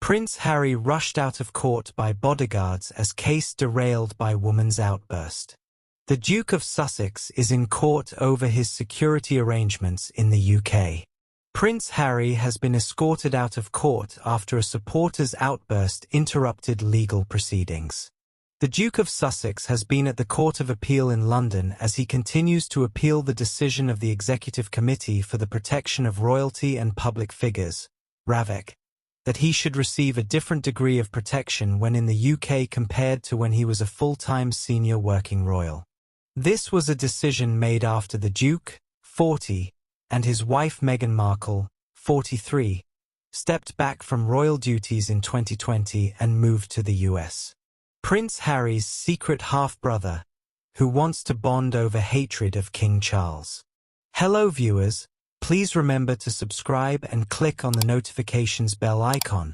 Prince Harry rushed out of court by bodyguards as case derailed by woman's outburst. The Duke of Sussex is in court over his security arrangements in the UK. Prince Harry has been escorted out of court after a supporter's outburst interrupted legal proceedings. The Duke of Sussex has been at the Court of Appeal in London as he continues to appeal the decision of the Executive Committee for the Protection of Royalty and Public Figures, RAVEC, that he should receive a different degree of protection when in the UK compared to when he was a full-time senior working royal. This was a decision made after the Duke, 40, and his wife Meghan Markle, 43, stepped back from royal duties in 2020 and moved to the US. Prince Harry's secret half-brother, who wants to bond over hatred of King Charles. Hello viewers, please remember to subscribe and click on the notifications bell icon,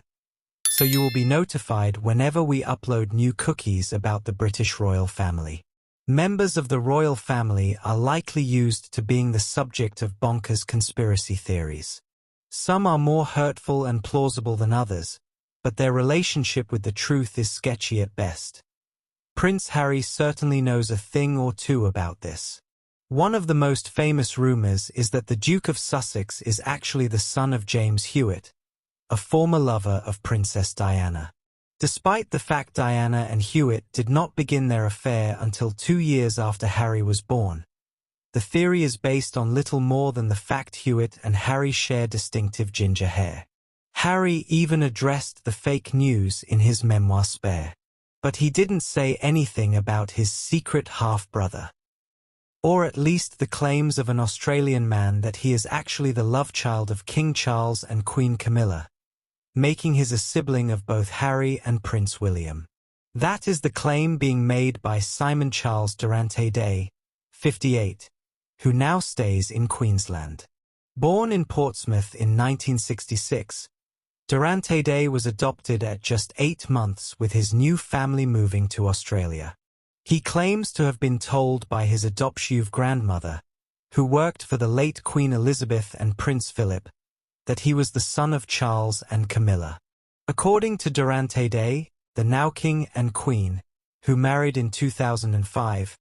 so you will be notified whenever we upload new cookies about the British royal family. Members of the royal family are likely used to being the subject of bonkers conspiracy theories. Some are more hurtful and plausible than others, but their relationship with the truth is sketchy at best. Prince Harry certainly knows a thing or two about this. One of the most famous rumours is that the Duke of Sussex is actually the son of James Hewitt, a former lover of Princess Diana. Despite the fact Diana and Hewitt did not begin their affair until 2 years after Harry was born, the theory is based on little more than the fact Hewitt and Harry share distinctive ginger hair. Harry even addressed the fake news in his memoir Spare. But he didn't say anything about his secret half-brother. Or at least the claims of an Australian man that he is actually the love child of King Charles and Queen Camilla, making his a sibling of both Harry and Prince William. That is the claim being made by Simon Charles Durante Day, 58, who now stays in Queensland. Born in Portsmouth in 1966, Durante Day was adopted at just 8 months with his new family moving to Australia. He claims to have been told by his adoptive grandmother, who worked for the late Queen Elizabeth and Prince Philip, that he was the son of Charles and Camilla. According to Durante Day, the now King and Queen, who married in 2005,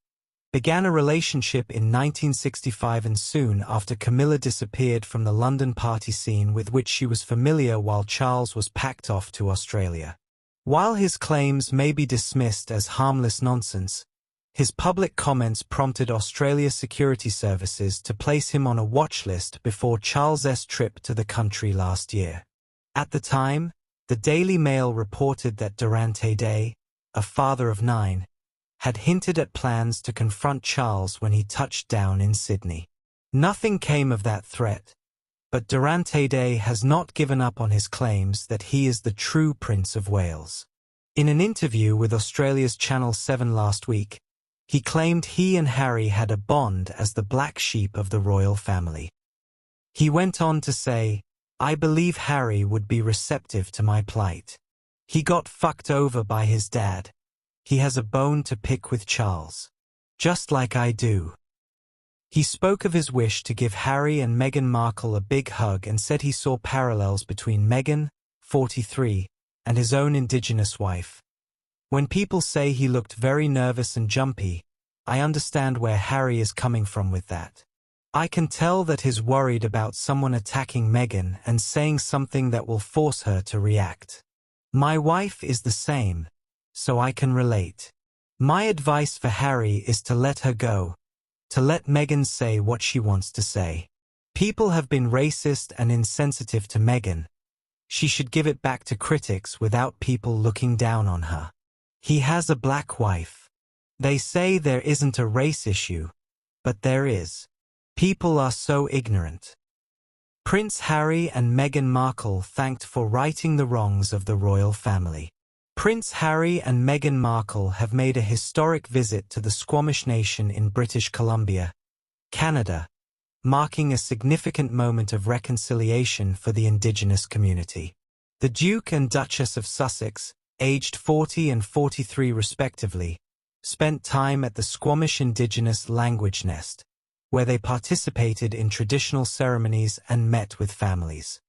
began a relationship in 1965 and soon after Camilla disappeared from the London party scene with which she was familiar while Charles was packed off to Australia. While his claims may be dismissed as harmless nonsense, his public comments prompted Australia security services to place him on a watch list before Charles's trip to the country last year. At the time, the Daily Mail reported that Durante Day, a father of 9, had hinted at plans to confront Charles when he touched down in Sydney. Nothing came of that threat, but Durante Day has not given up on his claims that he is the true Prince of Wales. In an interview with Australia's Channel 7 last week, he claimed he and Harry had a bond as the black sheep of the royal family. He went on to say, "I believe Harry would be receptive to my plight. He got fucked over by his dad. He has a bone to pick with Charles. Just like I do." He spoke of his wish to give Harry and Meghan Markle a big hug and said he saw parallels between Meghan, 43, and his own Indigenous wife. When people say he looked very nervous and jumpy, I understand where Harry is coming from with that. I can tell that he's worried about someone attacking Meghan and saying something that will force her to react. My wife is the same, so I can relate. My advice for Harry is to let her go, to let Meghan say what she wants to say. People have been racist and insensitive to Meghan. She should give it back to critics without people looking down on her. He has a black wife. They say there isn't a race issue, but there is. People are so ignorant. Prince Harry and Meghan Markle thanked for righting the wrongs of the royal family. Prince Harry and Meghan Markle have made a historic visit to the Squamish Nation in British Columbia, Canada, marking a significant moment of reconciliation for the Indigenous community. The Duke and Duchess of Sussex, aged 40 and 43 respectively, spent time at the Squamish Indigenous Language Nest, where they participated in traditional ceremonies and met with families.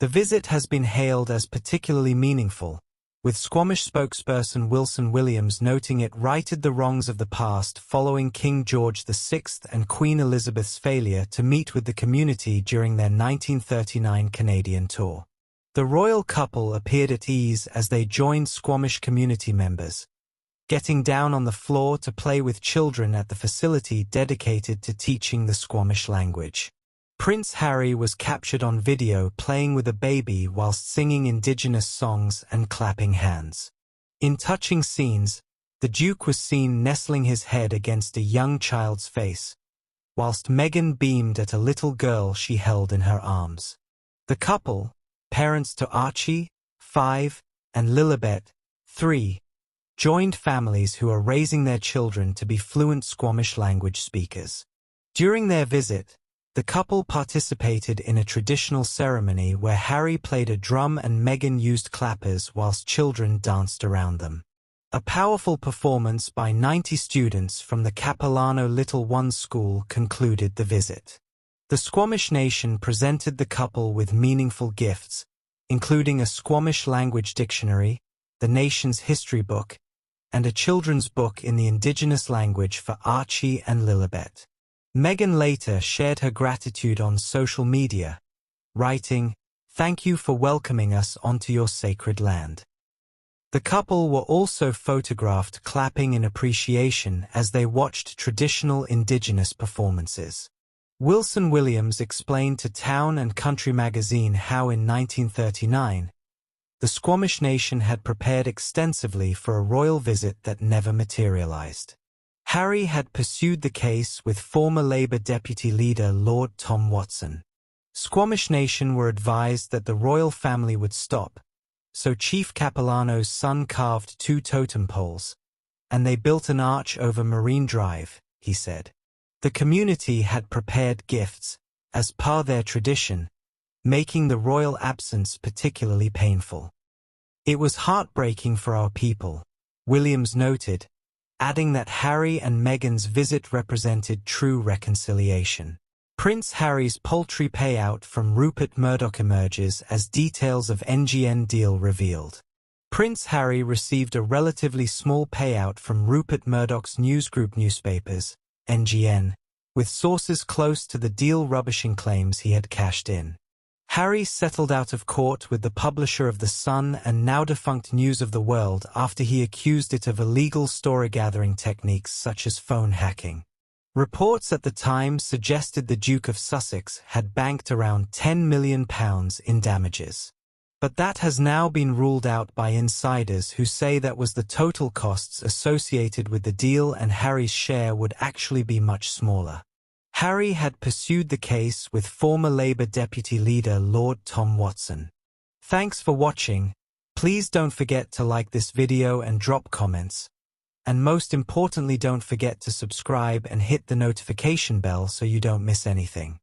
The visit has been hailed as particularly meaningful, with Squamish spokesperson Wilson Williams noting it righted the wrongs of the past following King George VI and Queen Elizabeth's failure to meet with the community during their 1939 Canadian tour. The royal couple appeared at ease as they joined Squamish community members, getting down on the floor to play with children at the facility dedicated to teaching the Squamish language. Prince Harry was captured on video playing with a baby whilst singing Indigenous songs and clapping hands. In touching scenes, the Duke was seen nestling his head against a young child's face, whilst Meghan beamed at a little girl she held in her arms. The couple, parents to Archie, 5, and Lilibet, 3, joined families who are raising their children to be fluent Squamish language speakers. During their visit, the couple participated in a traditional ceremony where Harry played a drum and Meghan used clappers whilst children danced around them. A powerful performance by 90 students from the Capilano Little One School concluded the visit. The Squamish Nation presented the couple with meaningful gifts, including a Squamish language dictionary, the nation's history book, and a children's book in the Indigenous language for Archie and Lilibet. Meghan later shared her gratitude on social media, writing, "Thank you for welcoming us onto your sacred land." The couple were also photographed clapping in appreciation as they watched traditional Indigenous performances. Wilson Williams explained to Town and Country magazine how in 1939, the Squamish Nation had prepared extensively for a royal visit that never materialized. Harry had pursued the case with former Labour Deputy Leader Lord Tom Watson. Squamish Nation were advised that the royal family would stop, so Chief Capilano's son carved 2 totem poles, and they built an arch over Marine Drive, he said. The community had prepared gifts, as per their tradition, making the royal absence particularly painful. "It was heartbreaking for our people," Williams noted, adding that Harry and Meghan's visit represented true reconciliation. Prince Harry's paltry payout from Rupert Murdoch emerges as details of NGN deal revealed. Prince Harry received a relatively small payout from Rupert Murdoch's newsgroup newspapers, NGN, with sources close to the deal rubbishing claims he had cashed in. Harry settled out of court with the publisher of The Sun and now-defunct News of the World after he accused it of illegal story-gathering techniques such as phone hacking. Reports at the time suggested the Duke of Sussex had banked around £10 million in damages. But that has now been ruled out by insiders who say that was the total costs associated with the deal and Harry's share would actually be much smaller. Harry had pursued the case with former Labour Deputy Leader Lord Tom Watson. Thanks for watching. Please don't forget to like this video and drop comments. And most importantly, don't forget to subscribe and hit the notification bell so you don't miss anything.